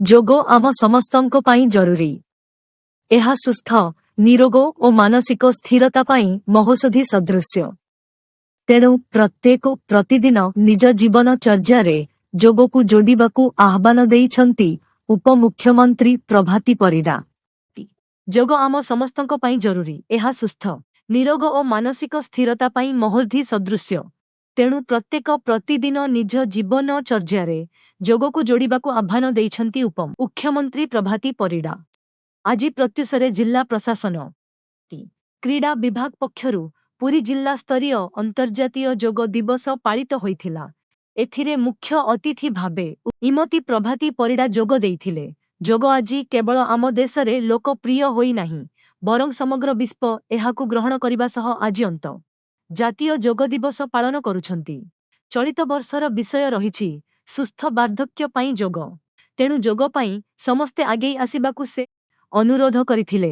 ଯୋଗ ଆମ ସମସ୍ତଙ୍କ ପାଇଁ ଜରୁରୀ। ଏହା ସୁସ୍ଥ, ନିରୋଗ ଓ ମାନସିକ ସ୍ଥିରତା ପାଇଁ ମହୋଷଧି ସଦୃଶ୍ୟ। ତେଣୁ ପ୍ରତ୍ୟେକ ପ୍ରତିଦିନ ନିଜ ଜୀବନଚର୍ଯ୍ୟାରେ ଯୋଗକୁ ଯୋଡ଼ିବାକୁ ଆହ୍ୱାନ ଦେଇଛନ୍ତି ଉପମୁଖ୍ୟମନ୍ତ୍ରୀ ପ୍ରଭାତୀ ପରିଡ଼ା। ଯୋଗ ଆମ ସମସ୍ତଙ୍କ ପାଇଁ ଜରୁରୀ। ଏହା ସୁସ୍ଥ, ନିରୋଗ ଓ ମାନସିକ ସ୍ଥିରତା ପାଇଁ ମହୋଷଧି ସଦୃଶ୍ୟ। ତେଣୁ ପ୍ରତ୍ୟେକ ପ୍ରତିଦିନ ନିଜ ଜୀବନଚର୍ଯ୍ୟାରେ ଯୋଗକୁ ଯୋଡ଼ିବାକୁ ଆହ୍ୱାନ ଦେଇଛନ୍ତି ଉପମୁଖ୍ୟମନ୍ତ୍ରୀ ପ୍ରଭାତୀ ପରିଡ଼ା। ଆଜି ପ୍ରତ୍ୟୁଷରେ ଜିଲ୍ଲା ପ୍ରଶାସନ, କ୍ରୀଡ଼ା ବିଭାଗ ପକ୍ଷରୁ ପୁରୀ ଜିଲ୍ଲା ସ୍ତରୀୟ ଅନ୍ତର୍ଜାତୀୟ ଯୋଗ ଦିବସ ପାଳିତ ହୋଇଥିଲା। ଏଥିରେ ମୁଖ୍ୟ ଅତିଥି ଭାବେ ଇମତି ପ୍ରଭାତୀ ପରିଡ଼ା ଯୋଗ ଦେଇଥିଲେ। ଯୋଗ ଆଜି କେବଳ ଆମ ଦେଶରେ ଲୋକପ୍ରିୟ ହୋଇନାହିଁ, ବରଂ ସମଗ୍ର ବିଶ୍ୱ ଏହାକୁ ଗ୍ରହଣ କରିବା ସହ ଆଜି ଜାତୀୟ ଯୋଗ ଦିବସ ପାଳନ କରୁଛନ୍ତି। ଚଳିତ ବର୍ଷର ବିଷୟ ରହିଛି ସୁସ୍ଥ ବାର୍ଦ୍ଧକ୍ୟ ପାଇଁ ଯୋଗ। ତେଣୁ ଯୋଗ ପାଇଁ ସମସ୍ତେ ଆଗେଇ ଆସିବାକୁ ସେ ଅନୁରୋଧ କରିଥିଲେ।